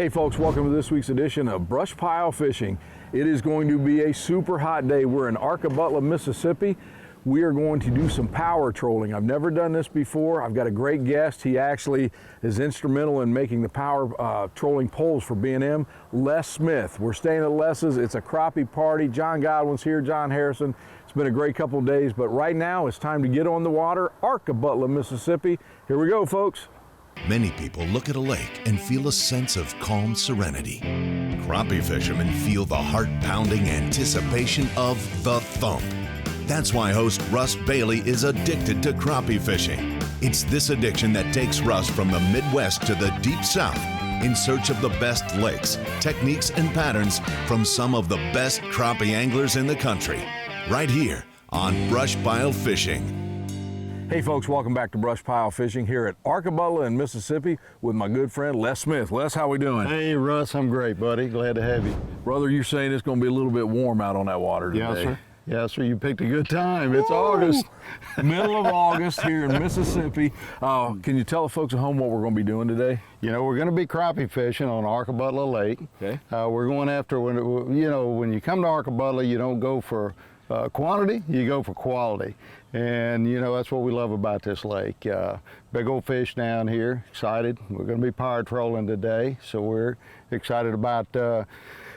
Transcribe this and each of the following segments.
Hey folks, welcome to this week's edition of Brush Pile Fishing. It is going to be a super hot day. We're in Arkabutla, Mississippi. We are going to do some power trolling. I've never done this before. I've got a great guest. He actually is instrumental in making the power trolling poles for B&M, Les Smith. We're staying at Les's. It's a crappie party. John Godwin's here, John Harrison. It's been a great couple of days, but right now it's time to get on the water. Arkabutla, Mississippi. Here we go, folks. Many people look at a lake and feel a sense of calm serenity. Crappie fishermen feel the heart-pounding anticipation of the thump. That's why host Russ Bailey is addicted to crappie fishing. It's this addiction that takes Russ from the Midwest to the Deep South in search of the best lakes, techniques, and patterns from some of the best crappie anglers in the country. Right here on BrushPile Fishing. Hey folks, welcome back to Brush Pile Fishing here at Arkabutla in Mississippi with my good friend Les Smith. Les, how we doing? Hey Russ, I'm great, buddy. Glad to have you. Brother, you're saying it's going to be a little bit warm out on that water today. Yes, sir. Yes, sir. You picked a good time. It's August. Middle of August here in Mississippi. Can you tell the folks at home what we're going to be doing today? You know, we're going to be crappie fishing on Arkabutla Lake. Okay. We're going after, when you come to Arkabutla, you don't go for quantity, you go for quality. And you know, that's what we love about this lake. Big old fish down here, excited. We're gonna be power trolling today, so we're excited about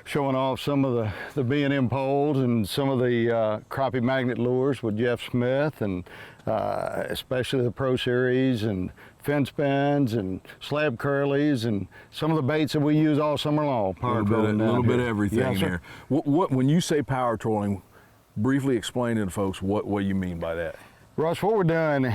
showing off some of the B&M poles and some of the crappie magnet lures with Jeff Smith, and especially the Pro Series and fin spins and slab curlies and some of the baits that we use all summer long. A little bit of everything yes, there. When you say power trolling, briefly explain to the folks what you mean by that. Russ, what we're doing,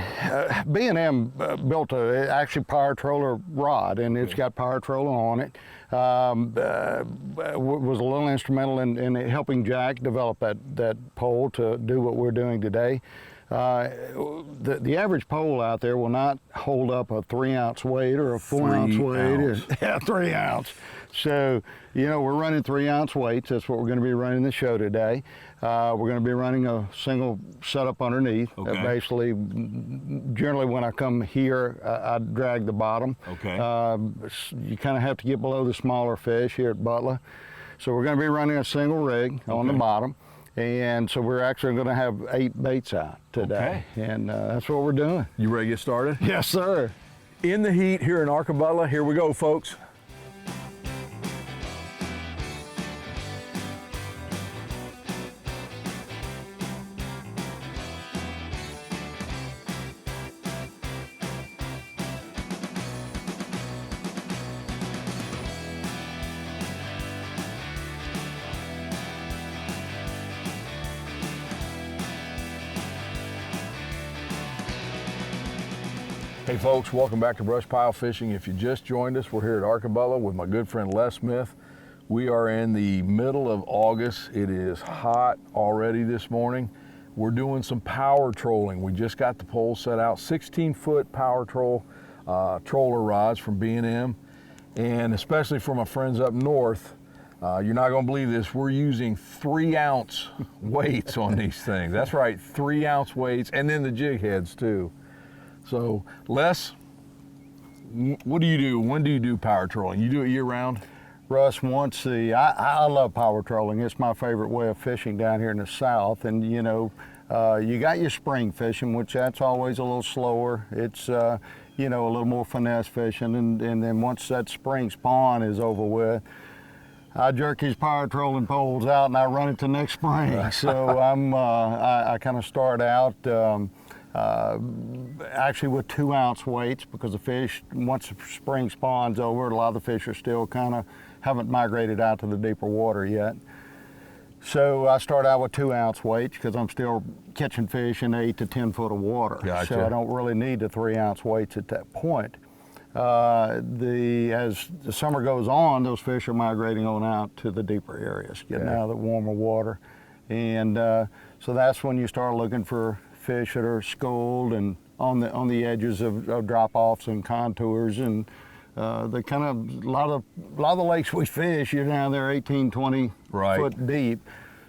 B&M built a actually power troller rod, and it's got power troller on it. Was a little instrumental in helping Jack develop that pole to do what we're doing today. The average pole out there will not hold up a 3-ounce weight or a 4-ounce weight. Yeah, 3 ounce. So, you know, we're running 3-ounce weights. That's what we're going to be running the show today. We're going to be running a single setup underneath. Okay. Basically, generally when I come here, I drag the bottom. Okay. You kind of have to get below the smaller fish here at Butler. So we're going to be running a single rig on the bottom. And so we're actually going to have 8 baits out today. Okay. And that's what we're doing. You ready to get started? Yes, sir. In the heat here in Arkabutla, here we go, folks. Hey folks, welcome back to Brush Pile Fishing. If you just joined us, we're here at Arkabutla with my good friend Les Smith. We are in the middle of August. It is hot already this morning. We're doing some power trolling. We just got the pole set out, 16-foot power troller rods from B&M. And especially for my friends up north, you're not gonna believe this, we're using 3-ounce weights on these things. That's right, 3-ounce weights, and then the jig heads too. So, Les, what do you do? When do you do power trolling? You do it year round? Russ, I love power trolling. It's my favorite way of fishing down here in the South. And you know, you got your spring fishing, which that's always a little slower. It's, you know, a little more finesse fishing. And then once that spring spawn is over with, I jerk his power trolling poles out and I run it to next spring. So I kind of start out, actually with 2-ounce weights, because the fish, once the spring spawns over, a lot of the fish are still kind of haven't migrated out to the deeper water yet. So I start out with 2-ounce weights because I'm still catching fish in 8 to 10 foot of water. Gotcha. So I don't really need the 3-ounce weights at that point. As the summer goes on, those fish are migrating on out to the deeper areas, getting out of the warmer water. And so that's when you start looking for fish that are schooled and on the edges of drop-offs and contours, and the kind of a lot of the lakes we fish, you're down there 18, 20 foot deep,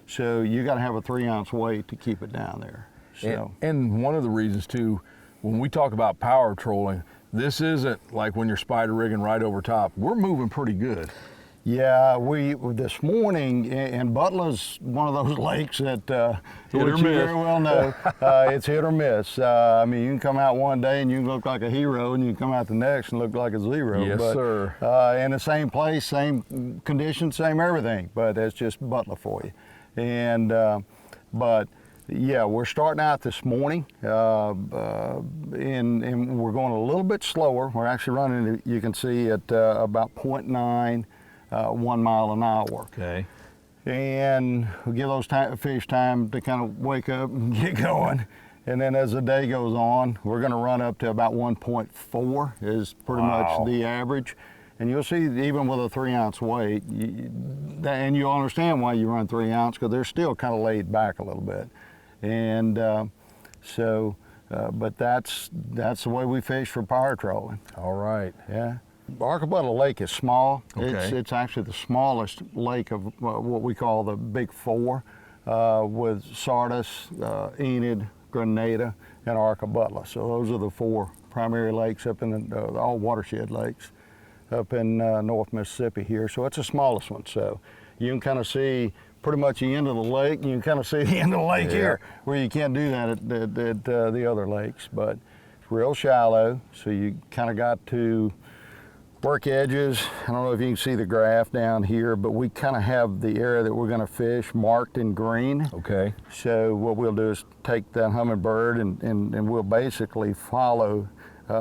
so you got to have a 3-ounce weight to keep it down there. So and one of the reasons too, when we talk about power trolling, this isn't like when you're spider rigging right over top. We're moving pretty good. Yeah, we this morning, and Butler's one of those lakes that Hit or which you miss. very well know, it's hit or miss. I mean, you can come out one day and you can look like a hero, and you can come out the next and look like a zero. Yes, but, sir. In the same place, same conditions, same everything, but that's just Butler for you. And but yeah, we're starting out this morning, and we're going a little bit slower. We're actually running, you can see, at about 0.9. 1 mile an hour. Okay. And we'll give those fish time to kind of wake up and get going. And then as the day goes on, we're going to run up to about 1.4 is pretty much the average. And you'll see even with a 3-ounce weight, and you'll understand why you run 3 ounce, because they're still kind of laid back a little bit. And but that's the way we fish for power trolling. All right. Yeah. Arkabutla Lake is small. Okay. It's actually the smallest lake of what we call the Big Four, with Sardis, Enid, Grenada, and Arkabutla. So those are the 4 primary lakes up in all watershed lakes up in North Mississippi here. So it's the smallest one. So you can kind of see pretty much the end of the lake, and you can kind of see the end of the lake here, where you can't do that at the other lakes. But it's real shallow, so you kind of got to work edges. I don't know if you can see the graph down here, but we kind of have the area that we're going to fish marked in green. Okay. So what we'll do is take that hummingbird and we'll basically follow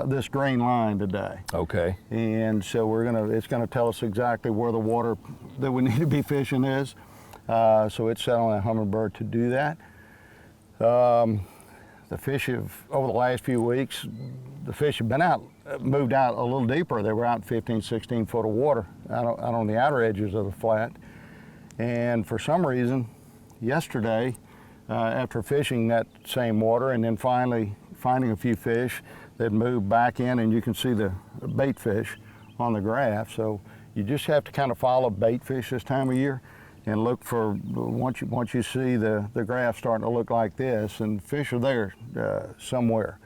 this green line today. Okay. And so it's gonna tell us exactly where the water that we need to be fishing is. So it's set on that hummingbird to do that. The fish have, over the last few weeks, the fish have been moved out a little deeper. They were out 15, 16 foot of water out on the outer edges of the flat. And for some reason, yesterday, after fishing that same water and then finally finding a few fish, they'd moved back in, and you can see the bait fish on the graph. So you just have to kind of follow bait fish this time of year and look for, once you see the graph starting to look like this, and fish are there somewhere.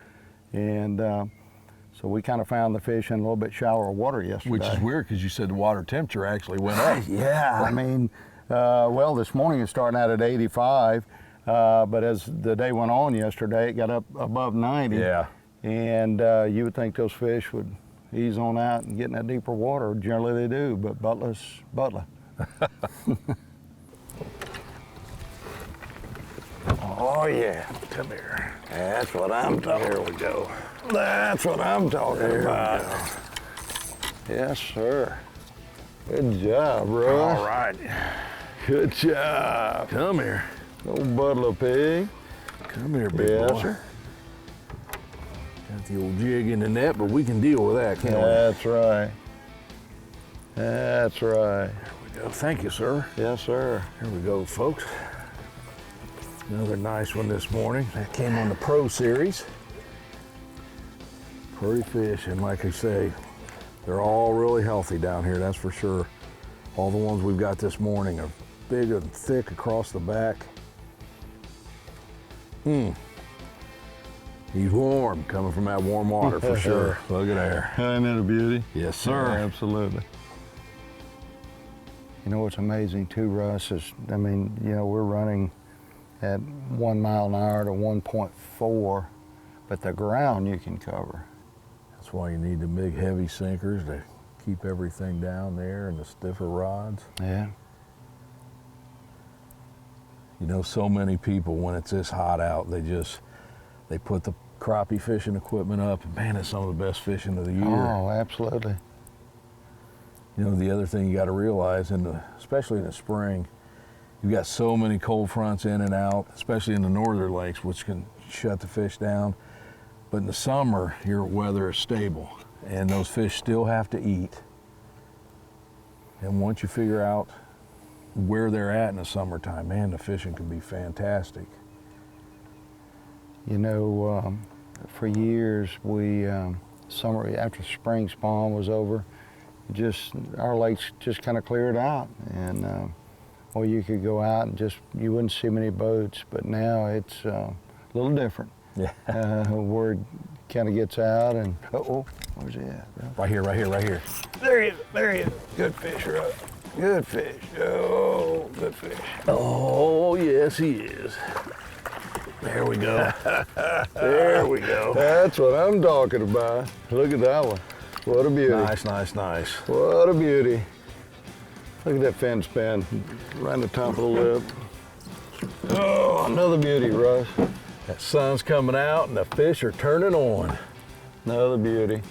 And so we kind of found the fish in a little bit shallower water yesterday. Which is weird, because you said the water temperature actually went up. Yeah, I mean, well, this morning it's starting out at 85, but as the day went on yesterday, it got up above 90. Yeah. And you would think those fish would ease on out and get in that deeper water. Generally they do, but Butler's Butler. Oh yeah, come here. That's what I'm talking about. There we go. That's what I'm talking about. Yes, sir. Good job, Russ. All right. Good job. Come here. Old Butler pig. Come here, big Yes, boy. sir. Got the old jig in the net, but we can deal with that, can't we? That's right. That's right. There we go. Thank you, sir. Yes, sir. Here we go, folks. Another nice one this morning. That came on the Pro Series. Pretty fish, and like I say, they're all really healthy down here, that's for sure. All the ones we've got this morning are big and thick across the back. He's warm, coming from that warm water for sure. Look at there. Isn't that a beauty? Yes, sir. Absolutely. You know what's amazing too, Russ, is, I mean, you know, we're running at 1 mile an hour to 1.4, but the ground you can cover. That's why you need the big heavy sinkers to keep everything down there, and the stiffer rods. Yeah. You know, so many people, when it's this hot out, they put the crappie fishing equipment up, and man, it's some of the best fishing of the year. Oh, absolutely. You know, the other thing you got to realize, especially in the spring, you've got so many cold fronts in and out, especially in the northern lakes, which can shut the fish down. But in the summer, your weather is stable, and those fish still have to eat. And once you figure out where they're at in the summertime, man, the fishing can be fantastic. You know, for years we, summer, after spring spawn was over, our lakes just kind of cleared out, and well, you could go out and you wouldn't see many boats, but now it's a little different. Yeah. We're kind of gets out and, uh-oh, where's he at? Right here, right here, right here. There he is, there he is. Good fish, Russ. Good fish. Oh, good fish. Oh, yes, he is. There we go. There we go. That's what I'm talking about. Look at that one. What a beauty. Nice, nice, nice. What a beauty. Look at that fin span right on the top of the lip. Oh, another beauty, Russ. That sun's coming out and the fish are turning on. Another beauty.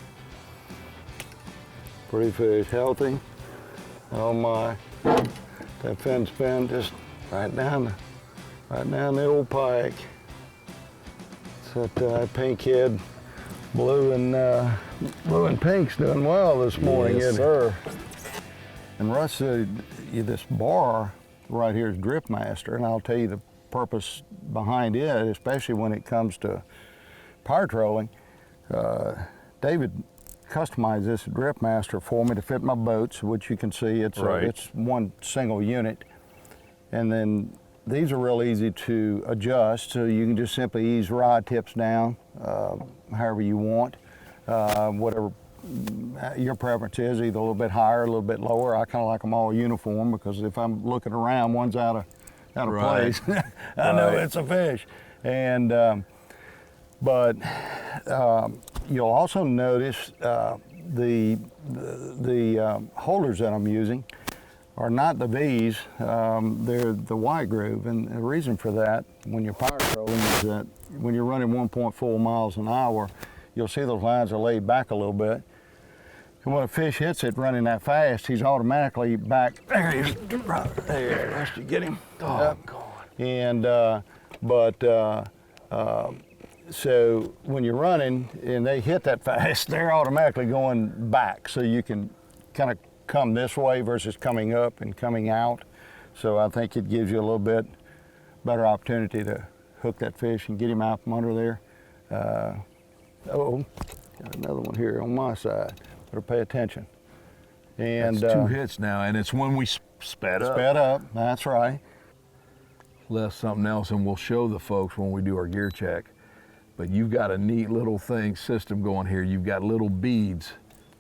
Pretty fish, healthy. Oh my. That fin span just right down the old pike. It's that pink head, blue and pink's doing well this morning, Yes, isn't it? sir. And Russ, this bar right here is Dripmaster, and I'll tell you the purpose behind it, especially when it comes to power trolling. David customized this Dripmaster for me to fit my boats, which you can see it's one single unit. And then these are real easy to adjust, so you can just simply ease rod tips down however you want, whatever your preference is, either a little bit higher, a little bit lower. I kind of like them all uniform, because if I'm looking around, one's out of place, I know it's a fish. And but you'll also notice the holders that I'm using are not the V's, they're the Y groove. And the reason for that, when you're power trolling, is that when you're running 1.4 miles an hour, you'll see those lines are laid back a little bit. And when a fish hits it running that fast, he's automatically back. There he is, right there. That's to get him. Oh, God. And so when you're running and they hit that fast, they're automatically going back, so you can kind of come this way versus coming up and coming out. So I think it gives you a little bit better opportunity to hook that fish and get him out from under there. Oh, got another one here on my side. Better pay attention. And That's 2 hits now, and it's when we sped up. Sped up, that's right. Left something else, and we'll show the folks when we do our gear check. But you've got a neat little system going here. You've got little beads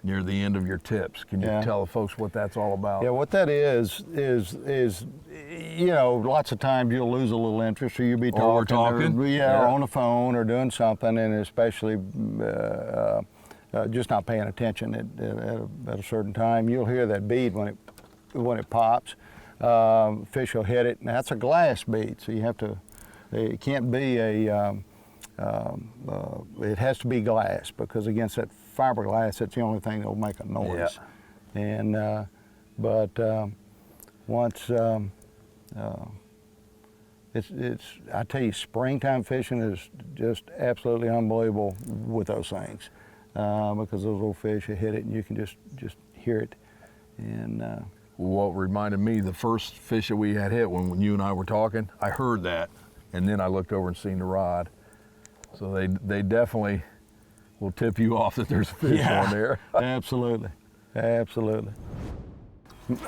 near the end of your tips. Can you tell the folks what that's all about? Yeah, what that is, you know, lots of times you'll lose a little interest, or you'll be talking. Or we're talking. Or on the phone or doing something, and especially just not paying attention at a certain time. You'll hear that bead when it pops. Fish will hit it, and that's a glass bead, so you have to, it can't be it has to be glass, because against that fiberglass, that's the only thing that'll make a noise. Yeah. And once I tell you, springtime fishing is just absolutely unbelievable with those things, because those little fish, you hit it and you can just hear it. And what reminded me, the first fish that we had hit when you and I were talking, I heard that, and then I looked over and seen the rod. So they definitely will tip you off that there's a fish on there. Absolutely, absolutely.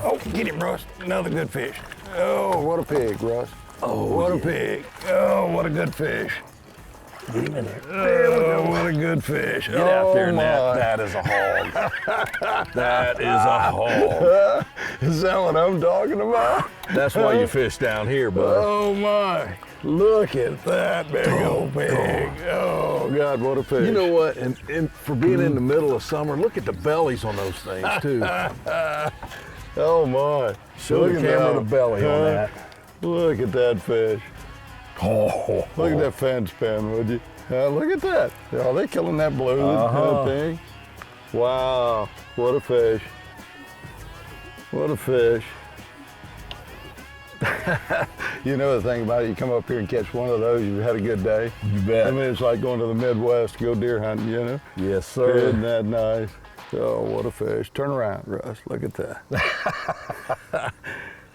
Oh, get him, Russ. Another good fish. Oh, what a pig, Russ. Oh, what a pig. Oh, what a good fish. Get him in there. Oh, what a good fish. Get out there, Nat. That is a hog. That is a hog. Is that what I'm talking about? That's why you fish down here, bud. Oh, my. Look at that big old pig. Oh, God, what a fish. You know what? And for being in the middle of summer, look at the bellies on those things, too. Oh, my. Show the camera the belly on that. Look at that fish. Oh, look at that fin span, would you? Look at that. Are they killing that blue thing? Wow, what a fish. What a fish. You know the thing about it, you come up here and catch one of those, you've had a good day. You bet. I mean, it's like going to the Midwest to go deer hunting, you know? Yes, sir. Isn't that nice? Oh, what a fish. Turn around, Russ. Look at that.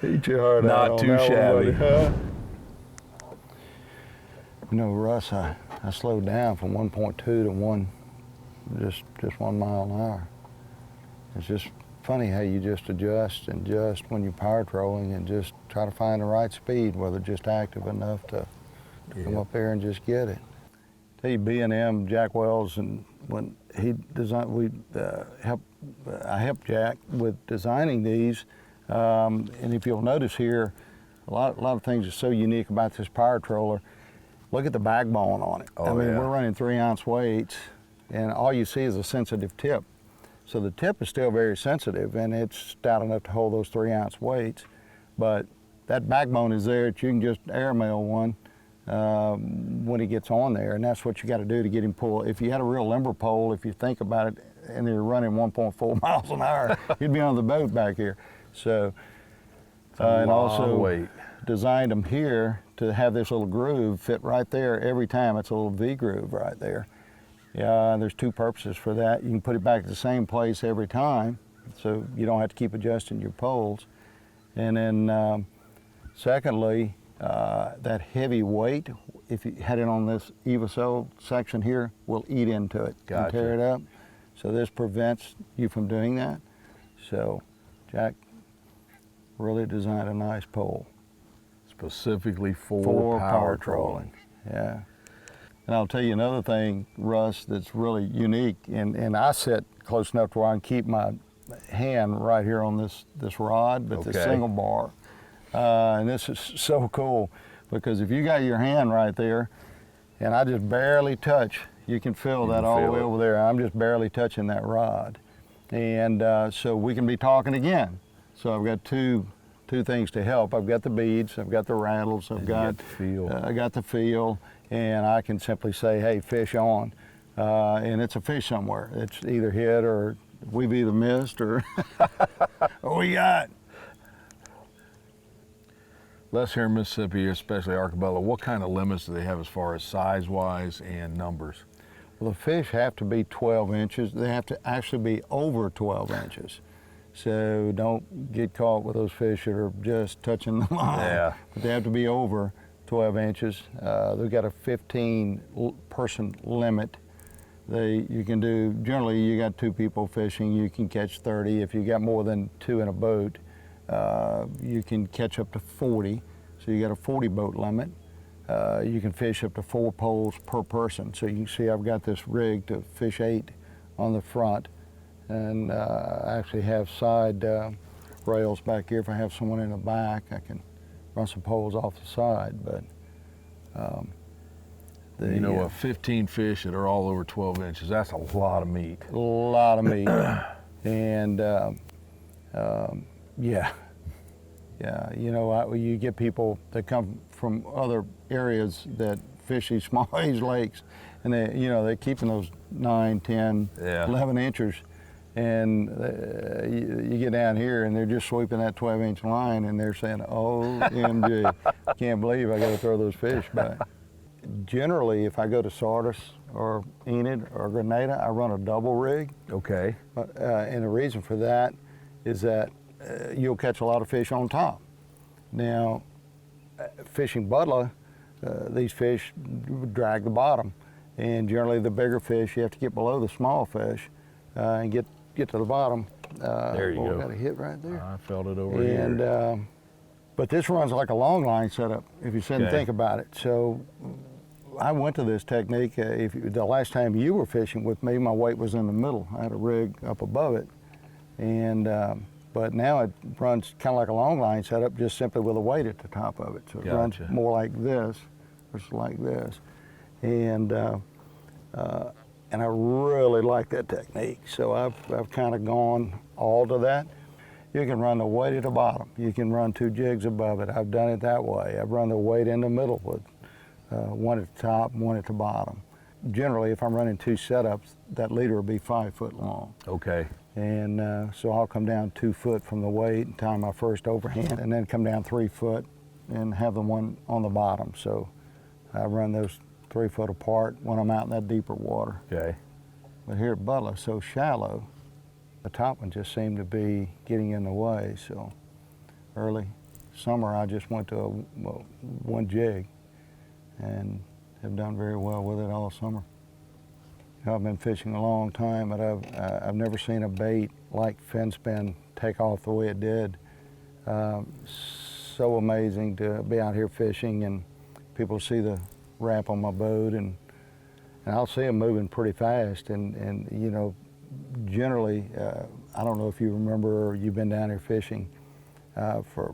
Eat your heart out. Not too shabby. Huh? You know, Russ, I slowed down from 1.2 to just 1 mile an hour. It's just funny how you just adjust when you're power trolling, and just try to find the right speed, whether just active enough to come up there and just get it. tell you, B&M, Jack Wells, and when he designed, I helped Jack with designing these. And if you'll notice here, a lot of things are so unique about this power troller. Look at the backbone on it. Oh, I mean, yeah. we're running 3-ounce weights, and all you see is a sensitive tip. So the tip is still very sensitive, and it's stout enough to hold those 3-ounce weights. But that backbone is there that you can just airmail one when he gets on there, and that's what you got to do to get him pulled. If you had a real limber pole, if you think about it, and you're running 1.4 miles an hour, you'd be on the boat back here. So, and also weight. designed them here to have this little groove fit right there every time. It's a little V groove right there. Yeah, there's two purposes for that. You can put it back at the same place every time, so you don't have to keep adjusting your poles. And then secondly, that heavy weight, if you had it on this EvoCell section here, will eat into it and tear it up. So this prevents you from doing that. So Jack really designed a nice pole. Specifically for power trolling. Yeah. And I'll tell you another thing, Russ, that's really unique, and I sit close enough to where I can keep my hand right here on this rod, but the single bar. And this is so cool, because if you got your hand right there, and I just barely touch, you can feel that all the way over there. I'm just barely touching that rod. And so we can be talking again. So I've got two things to help. I've got the beads, I've got the rattles, I got the feel, and I can simply say, hey, fish on. And it's a fish somewhere. It's either hit or we've either missed or we got. Les, here in Mississippi, especially Arkabutla, what kind of limits do they have as far as size-wise and numbers? Well, the fish have to be 12 inches. They have to actually be over 12 inches. So don't get caught with those fish that are just touching the line. Yeah. But they have to be over 12 inches. They've got a 15-person limit. You can do, generally you got 2 people fishing, you can catch 30. If you got more than 2 in a boat, you can catch up to 40. So you got a 40 boat limit. You can fish up to 4 poles per person. So you can see I've got this rig to fish 8 on the front. And I actually have side rails back here. If I have someone in the back, I can run some poles off the side. But you know, 15 fish that are all over 12 inches, that's a lot of meat. A lot of meat. And yeah, you know, you get people that come from other areas that fish these small age lakes, and they're keeping those 9, 10, 11 inches. And you get down here and they're just sweeping that 12-inch line and they're saying, OMG, can't believe I got to throw those fish back. Generally, if I go to Sardis or Enid or Grenada, I run a double rig. Okay. And the reason for that is that you'll catch a lot of fish on top. Now, fishing Butler, these fish drag the bottom. And generally the bigger fish, you have to get below the small fish and get to the bottom. There you go. Got a hit right there. I felt it over here. But this runs like a long line setup, if you sit and think about it. So I went to this technique. The last time you were fishing with me, my weight was in the middle. I had a rig up above it. And but now it runs kind of like a long line setup, just simply with a weight at the top of it. So it runs more like this versus like this. And I really like that technique. So I've kind of gone all to that. You can run the weight at the bottom. You can run 2 jigs above it. I've done it that way. I've run the weight in the middle with one at the top, one at the bottom. Generally, if I'm running 2 setups, that leader will be 5 foot long. Okay. And so I'll come down 2 foot from the weight and tie my first overhand, and then come down 3 foot and have the one on the bottom. So I run those 3 foot apart when I'm out in that deeper water. Okay. But here at Butler, so shallow, the top one just seemed to be getting in the way. So early summer, I just went to one jig and have done very well with it all summer. I've been fishing a long time, but I've never seen a bait like fin spin take off the way it did. So amazing to be out here fishing and people see the wrap on my boat, and and I'll see them moving pretty fast. And you know, generally, I don't know if you remember, or you've been down here fishing for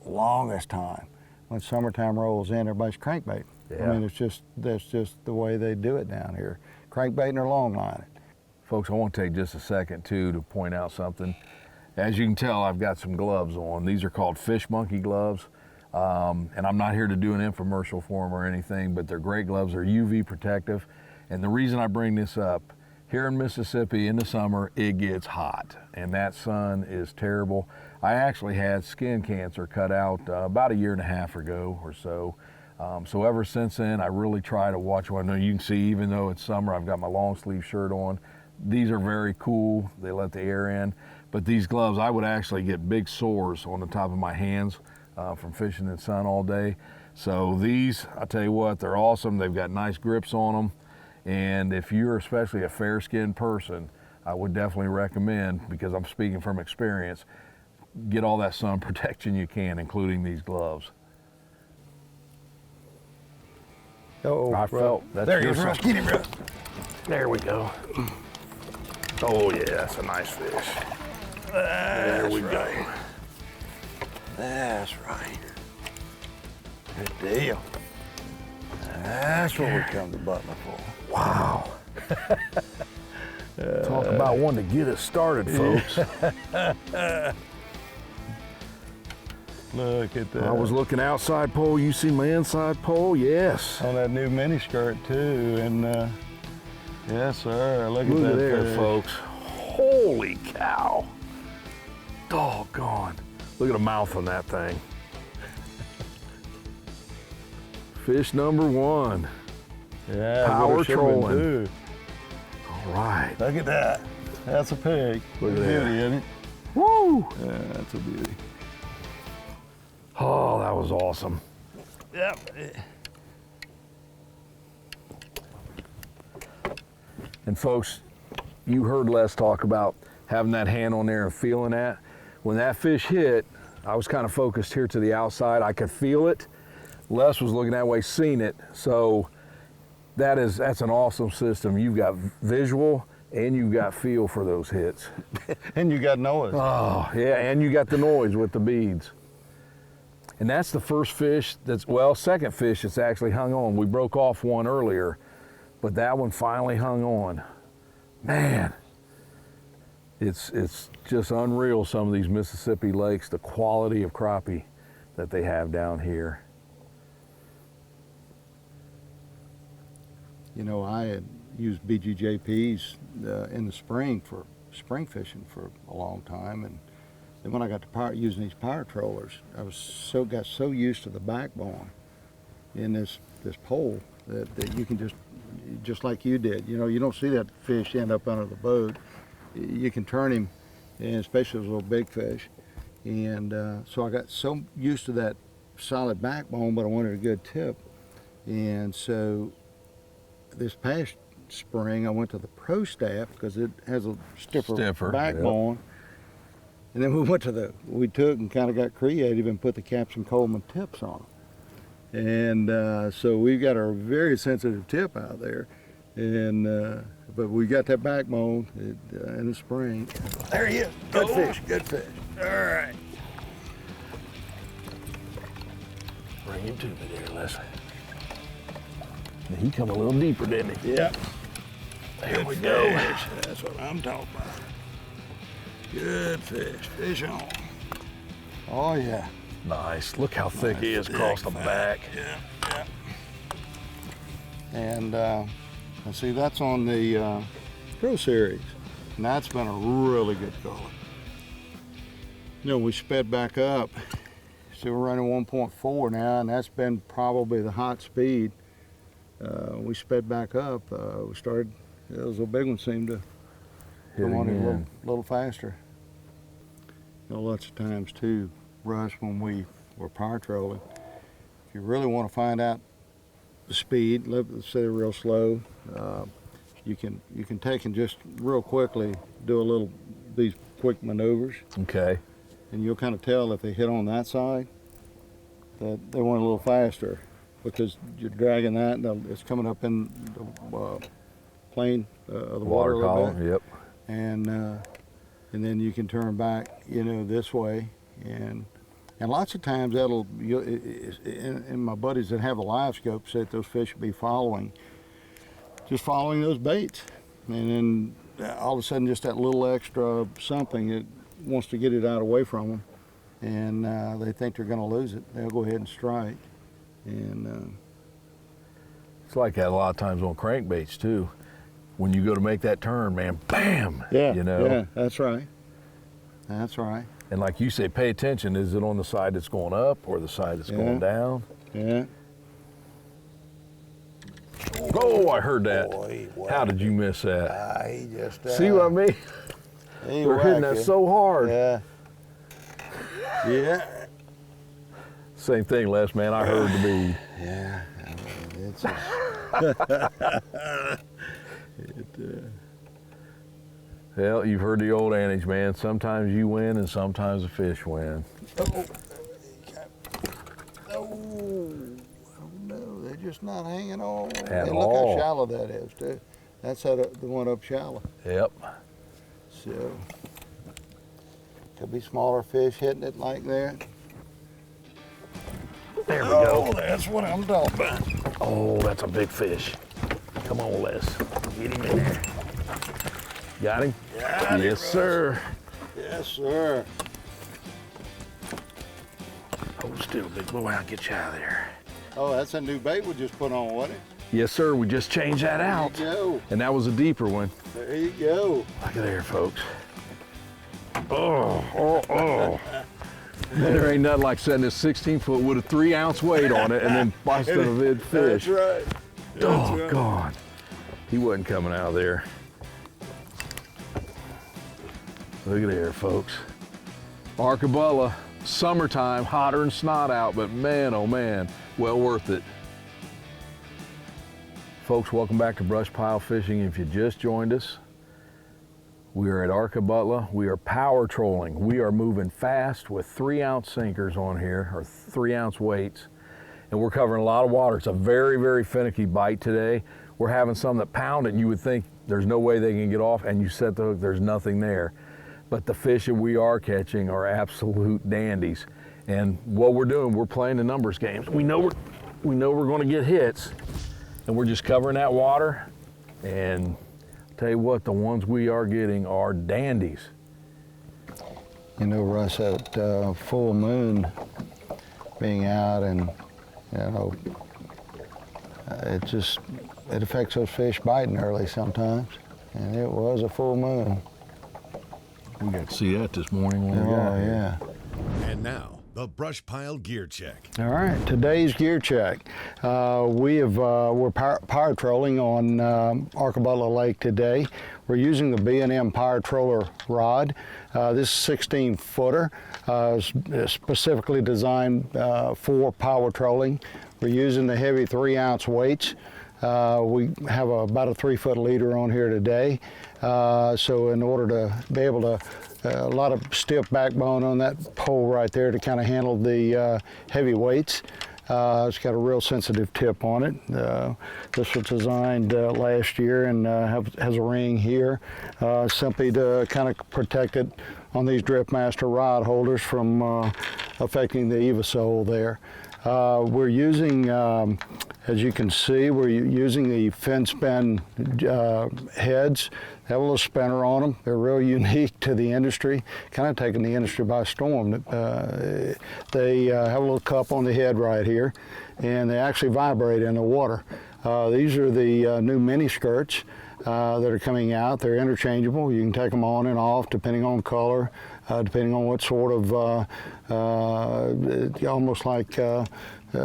longest time. When summertime rolls in, everybody's crankbait. Yeah. I mean, that's just the way they do it down here. Crankbaiting or long lining. Folks, I want to take just a second too to point out something. As you can tell, I've got some gloves on. These are called Fish Monkey gloves. And I'm not here to do an infomercial for them or anything, but they're great gloves. They're UV protective. And the reason I bring this up, here in Mississippi in the summer, it gets hot and that sun is terrible. I actually had skin cancer cut out about 1.5 years ago or so. So ever since then, I really try to watch what I know. You can see, even though it's summer, I've got my long sleeve shirt on. These are very cool. They let the air in. But these gloves, I would actually get big sores on the top of my hands from fishing in the sun all day. So these, I tell you what, they're awesome. They've got nice grips on them. And if you're especially a fair-skinned person, I would definitely recommend, because I'm speaking from experience, get all that sun protection you can, including these gloves. Oh, I felt that's there your you go, Russ. sun. Get him, Russ. There we go. Oh yeah, that's a nice fish. There we go. That's right. Good deal. That's what we come to Butler for. Wow. Talk about one to get us started, folks. Look at that. I was looking outside pole. You see my inside pole? Yes. on that new mini skirt too, and yes, sir. Look at Look that at there, fish. folks. Holy cow. Doggone. Look at the mouth on that thing. Fish number one. Yeah, Power what it should've been trolling. too. All right. Look at that. That's a pig. Look at Beauty, that. isn't it? Woo! Yeah, that's a beauty. Oh, that was awesome. Yep. And folks, you heard Les talk about having that hand on there and feeling that. When that fish hit, I was kind of focused here to the outside. I could feel it. Les was looking that way, seen it. So that's an awesome system. You've got visual and you've got feel for those hits. And you got noise. Oh, yeah, and you got the noise with the beads. And that's the first fish second fish that's actually hung on. We broke off one earlier, but that one finally hung on. Man, it's just unreal, some of these Mississippi lakes, the quality of crappie that they have down here. You know, I had used BGJPs in the spring for spring fishing for a long time, and then when I got to using these power trollers, I got so used to the backbone in this pole that you can just like you did. You know, you don't see that fish end up under the boat. You can turn him, and especially those little big fish. And so I got so used to that solid backbone, but I wanted a good tip. And so this past spring, I went to the Pro Staff because it has a stiffer backbone. Yep. And then we took and kind of got creative and put the Captain Coleman tips on them. And so we've got our very sensitive tip out there. And but we got that backbone in the spring. There he is. Good fish, good fish. All right. Bring him to me there, Les. He come a little deeper, didn't he? Yep. There we go. That's what I'm talking about. Good fish. Fish on. Oh, yeah. Nice. Look how thick he is across the back. Yeah. And see, that's on the Pro Series. And that's been a really good color. You know, we sped back up. So we're running 1.4 now, and that's been probably the hot speed. We sped back up. We started, those little big ones seemed to come on a little faster. You know, lots of times too, Russ, when we were power trolling, if you really want to find out the speed, let's say real slow, you can take and just real quickly do these quick maneuvers. Okay. And you'll kind of tell if they hit on that side that they went a little faster. because you're dragging that, and it's coming up in the plane of the water a little column, bit. yep. And then you can turn back, this way, and lots of times and my buddies that have a live scope said those fish will be just following those baits, and then all of a sudden just that little extra something, it wants to get it out away from them, and they think they're going to lose it. They'll go ahead and strike, and It's like that a lot of times on crankbaits too. When you go to make that turn, man, bam! yeah, You yeah, that's right. That's right. And like you say, pay attention. Is it on the side that's going up or the side that's going down? Yeah. Oh, I heard that. Boy, How did you miss that? He just See what I mean? We're hitting that so hard. Yeah. Yeah. Same thing, Les, man. I heard the bead. Yeah. Well, you've heard the old adage, man. Sometimes you win and sometimes the fish win. Oh no, they're just not hanging on. At And look how shallow that is, too. That's the one up shallow. Yep. So, could be smaller fish hitting it like that. There we go. That's what I'm talking about. Oh, that's a big fish. Come on, Les. Get him in there. Got him? Got it, yes, Russ. sir. Yes, sir. Hold still, big boy. I'll get you out of there. Oh, that's a new bait we just put on, wasn't it? Yes, sir. We just changed that out. There you go. And that was a deeper one. There you go. Look at there, folks. Oh. There ain't nothing like setting this 16-foot with a 3-ounce weight on it and then busting a big fish. That's right. Oh, God. He wasn't coming out of there. Look at there, folks. Arkabutla, summertime, hotter than snot out, but man, oh man, well worth it. Folks, welcome back to BrushPile Fishing. If you just joined us, we are at Arkabutla. We are power trolling. We are moving fast with 3-ounce sinkers on here, or 3-ounce weights, and we're covering a lot of water. It's a very, very finicky bite today. We're having some that pound it, and you would think there's no way they can get off, and you set the hook, there's nothing there. But the fish that we are catching are absolute dandies. And what we're doing, we're playing the numbers games. We know we're going to get hits, and we're just covering that water. And I'll tell you what, the ones we are getting are dandies. You know, Russ, that full moon being out, and it affects those fish biting early sometimes. And it was a full moon. We got to see that this morning when we got here. Yeah. And now, the BrushPile Gear Check. All right, today's gear check. We're power trolling on Arkabutla Lake today. We're using the B&M Power Troller rod. This 16-footer is specifically designed for power trolling. We're using the heavy 3-ounce weights. We have about a 3-foot leader on here today. So in order to be able to, a lot of stiff backbone on that pole right there to kind of handle the heavy weights. It's got a real sensitive tip on it. This was designed last year and has a ring here, simply to kind of protect it on these Dripmaster rod holders from affecting the Eva sole there. We're using, as you can see, we're using the fin spin heads. They have a little spinner on them. They're real unique to the industry, kind of taking the industry by storm. They have a little cup on the head right here, and they actually vibrate in the water. These are the new mini skirts that are coming out. They're interchangeable. You can take them on and off depending on color, depending on what sort of, almost like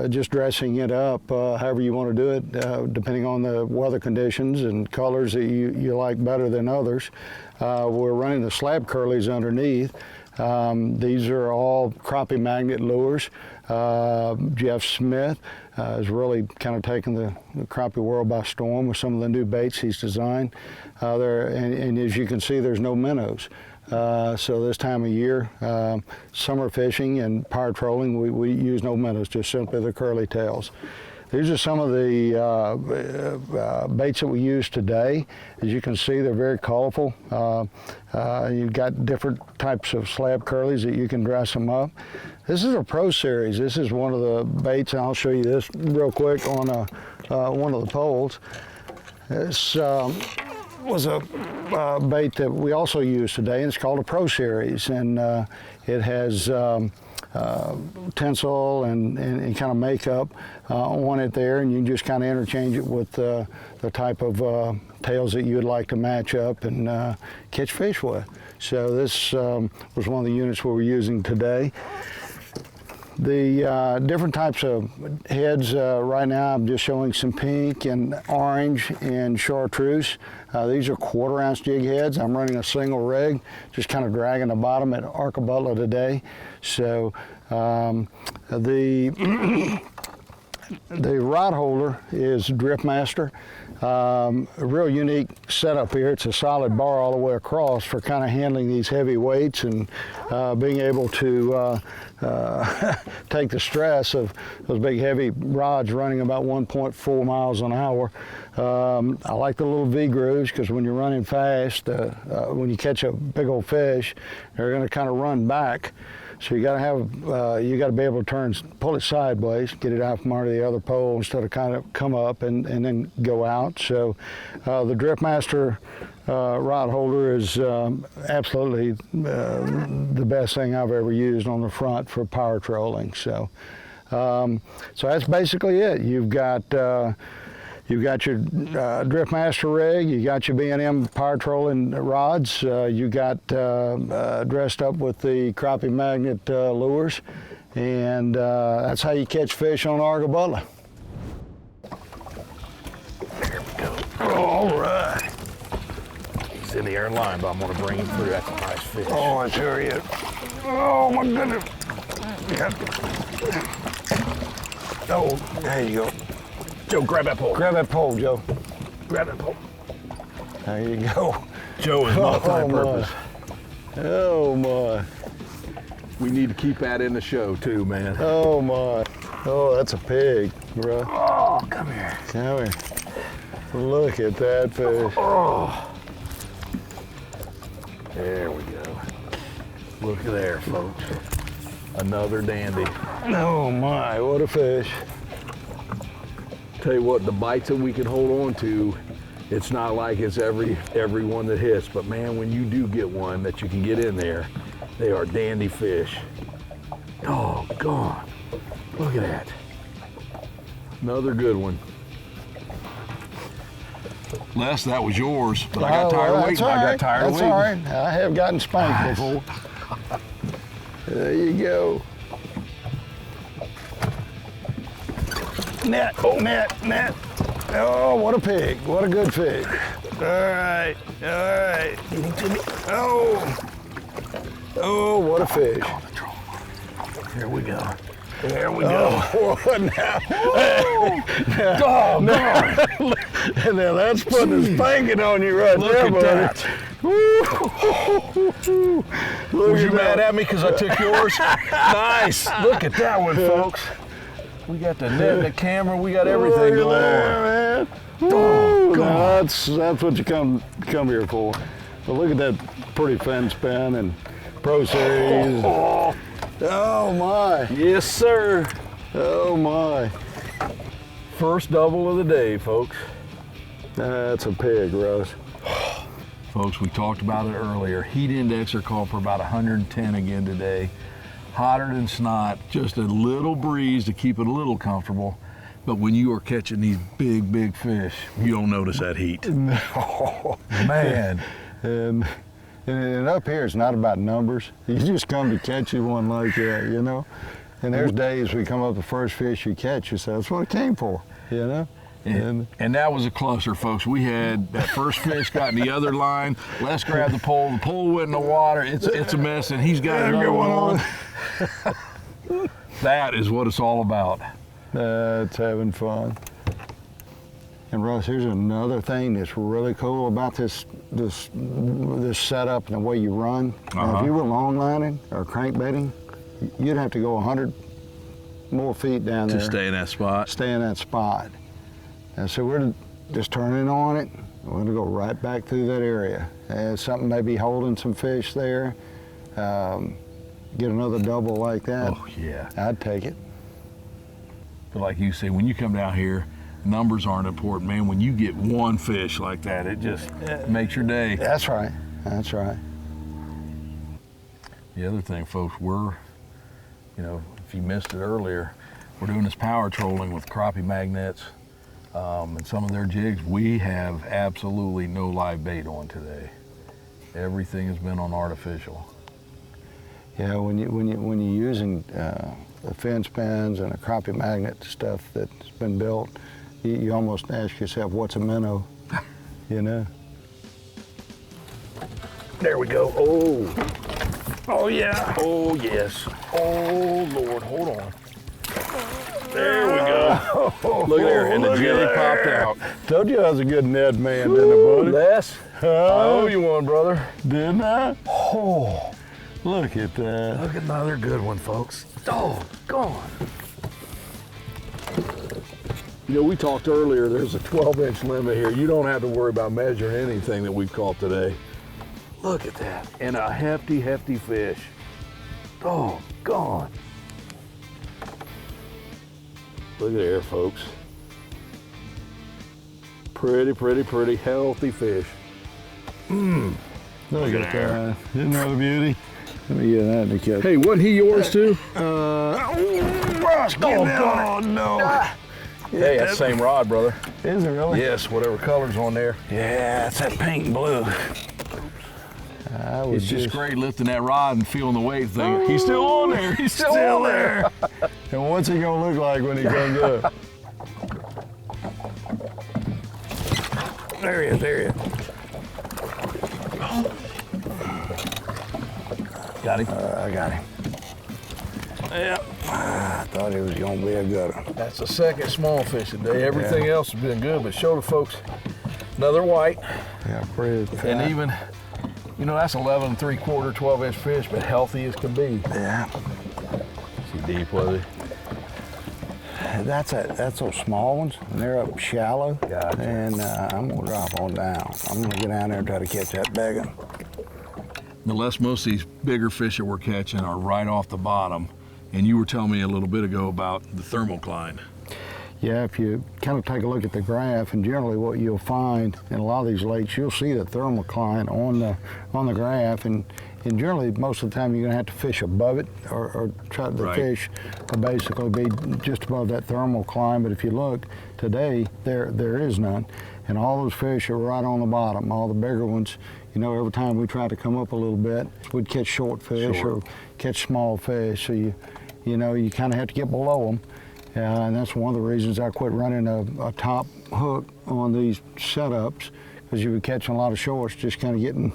just dressing it up, however you want to do it, depending on the weather conditions and colors that you like better than others. We're running the slab curlies underneath. These are all crappie magnet lures. Jeff Smith has really kind of taken the crappie world by storm with some of the new baits he's designed. And as you can see, there's no minnows. So this time of year, summer fishing and power trolling, we use no minnows, just simply the curly tails. these are some of the baits that we use today. As you can see, they're very colorful. You've got different types of slab curlies that you can dress them up. This is a Pro Series. This is one of the baits, and I'll show you this real quick on one of the poles. This was a bait that we also use today, and it's called a Pro Series, and it has tinsel and kind of makeup on it there, and you can just kind of interchange it with the type of tails that you would like to match up and catch fish with. So this was one of the units we were using today. The different types of heads, right now I'm just showing some pink and orange and chartreuse. These are 1/4 ounce jig heads. I'm running a single rig, just kind of dragging the bottom at Arkabutla today. So the rod holder is Dripmaster. A real unique setup here. It's a solid bar all the way across for kind of handling these heavy weights and being able to take the stress of those big heavy rods running about 1.4 miles an hour. I like the little V grooves because when you're running fast, when you catch a big old fish, they're going to kind of run back. So you got to have, you got to be able to pull it sideways, get it out from under the other pole instead of kind of come up and then go out. So the Dripmaster rod holder is absolutely the best thing I've ever used on the front for power trolling. So, so that's basically it. You've got your Dripmaster rig, you got your B&M power trolling rods, you got dressed up with the crappie magnet lures, and that's how you catch fish on Arkabutla. There we go. All right. He's in the air line, but I'm going to bring him through. That's a nice fish. Oh, I sure is. Oh, my goodness. Yeah. Oh, there you go. Joe, grab that pole. Grab that pole, Joe. Grab that pole. There you go. Joe is multi-purpose. Oh, my. We need to keep that in the show, too, man. Oh, my. Oh, that's a pig, bro. Oh, come here. Come here. Look at that fish. Oh. There we go. Look at there, folks. Another dandy. Oh, my. What a fish. Tell you what, the bites that we can hold on to, it's not like it's every one that hits, but man, when you do get one that you can get in there, they are dandy fish. Oh, God. Look at that. Another good one. Les, that was yours, but I got tired of waiting. Right. I got tired of waiting. That's all right. I have gotten spanked before. There you go. Net, net. Oh, what a pig. What a good pig. All right. Get him to me. Oh, what a fish. Here we go. There we go. What now? Oh, now, now that's putting a spanking on you right Look there, at buddy. that. Was you mad at me because I took yours? Nice. Look at that one, folks. We got the net, the camera, we got everything going on. Man. Oh, God. That's what you come here for. But look at that pretty fin spin and Pro Series. Oh my. Yes, sir. Oh my. First double of the day, folks. That's a pig, Russ. Folks, we talked about it earlier. Heat index are called for about 110 again today. Hotter than snot, just a little breeze to keep it a little comfortable. But when you are catching these big fish, you don't notice that heat. No. Man. And up here, it's not about numbers. You just come to catch you one like that, you know? And there's days we come up the first fish you catch, you say, that's what it came for, you know? And that was a cluster, folks. We had that first fish got in the other line. Les grabbed the pole went in the water. It's a mess, and he's got another one on. That is what it's all about. It's having fun. And Russ, here's another thing that's really cool about this setup and the way you run. Now, if you were long lining or crankbaiting, you'd have to go 100 more feet down there. To stay in that spot. Stay in that spot. And so we're just turning on it. We're gonna go right back through that area. Something may be holding some fish there. Get another double like that. Oh yeah. I'd take it. But like you say, when you come down here, numbers aren't important, man. When you get one fish like that, it just makes your day. That's right. That's right. The other thing, folks, we're, you know, if you missed it earlier, we're doing this power trolling with crappie magnets and some of their jigs. We have absolutely no live bait on today. Everything has been on artificial. Yeah, when you're using the fence pins and a crappie magnet stuff that's been built, you almost ask yourself, what's a minnow? You know? There we go. Oh. Oh yeah. Oh yes. Oh Lord, hold on. There we go. Look at there, and the jelly popped out. Told you I was a good Ned man, didn't I, buddy? Les, I owe you one, brother. Didn't I? Oh, look at that. Look at another good one, folks. Oh, gone. You know, we talked earlier, there's a 12-inch limit here. You don't have to worry about measuring anything that we've caught today. Look at that, and a hefty, hefty fish. Oh, gone. Look at there, folks. Pretty, pretty, pretty healthy fish. Look at that. Isn't that a beauty? Let me get that in the catch. Hey, wasn't he yours too? Russ, oh no. Hey, that's the same rod, brother. Is it really? Yes, whatever color's on there. Yeah, it's that pink and blue. It's just great lifting that rod and feeling the weight thing. He's still on there. He's still there. And what's he gonna look like when he comes up? There he is. There he is. Got him. I got him. Yeah. I thought he was gonna be a good one. That's the second small fish today. Everything else has been good, but show the folks another white. Yeah, pretty fat. And even, you know, that's 11 3/4, 12-inch fish, but healthy as can be. Yeah. See deep, was he? That's those small ones, and they're up shallow. Gotcha. And I'm gonna drop on down. I'm gonna get down there and try to catch that big one. Now, Les, most of these bigger fish that we're catching are right off the bottom. And you were telling me a little bit ago about the thermocline. Yeah, if you kind of take a look at the graph, and generally what you'll find in a lot of these lakes, you'll see the thermocline on the graph, and generally most of the time you're gonna have to fish above it, or try the fish will basically be just above that thermocline. But if you look today, there is none, and all those fish are right on the bottom. All the bigger ones, you know, every time we try to come up a little bit, we'd catch short fish or catch small fish. So you know, you kind of have to get below them. And that's one of the reasons I quit running a top hook on these setups, because you were catching a lot of shorts, just kind of getting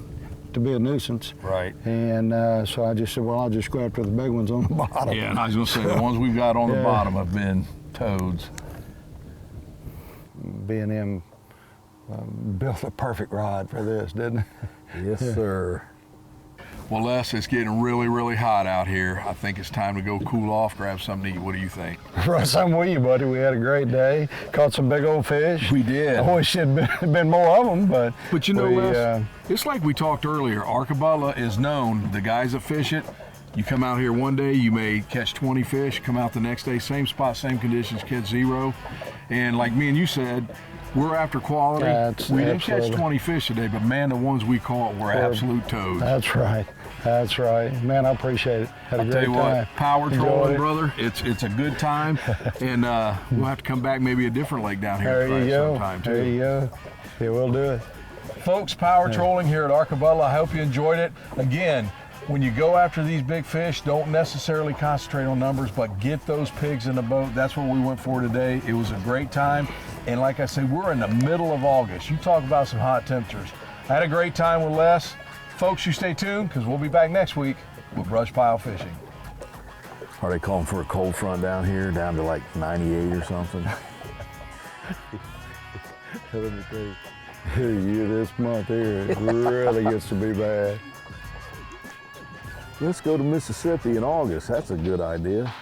to be a nuisance. Right. And so I just said, well, I'll just go after the big ones on the bottom. Yeah, and I was gonna say, the ones we've got on the bottom have been toads. B&M built a perfect rod for this, didn't it? Yes, sir. Well, Les, it's getting really, really hot out here. I think it's time to go cool off, grab something to eat. What do you think? Russ, I'm with you, buddy. We had a great day. Caught some big old fish. We did. I wish there'd been more of them, but you know, Les, it's like we talked earlier. Arkabutla is known, the guys that fish it, you come out here one day, you may catch 20 fish, come out the next day, same spot, same conditions, catch 0. And like me and you said, we're after quality. We didn't catch 20 fish today, but man, the ones we caught were absolute toads. That's right. That's right. Man, I appreciate it. Had a great Tell you time. what, power trolling, brother, it's a good time. And we'll have to come back maybe a different lake down here sometime too. There you go. Yeah, we'll do it. Folks, power trolling here at Arkabutla. I hope you enjoyed it. Again, when you go after these big fish, don't necessarily concentrate on numbers, but get those pigs in the boat. That's what we went for today. It was a great time. And like I said, we're in the middle of August. You talk about some hot temperatures. I had a great time with Les. Folks, you stay tuned, because we'll be back next week with BrushPile Fishing. Are they calling for a cold front down here, down to like 98 or something? Let me tell you, this month here, it really gets to be bad. Let's go to Mississippi in August. That's a good idea.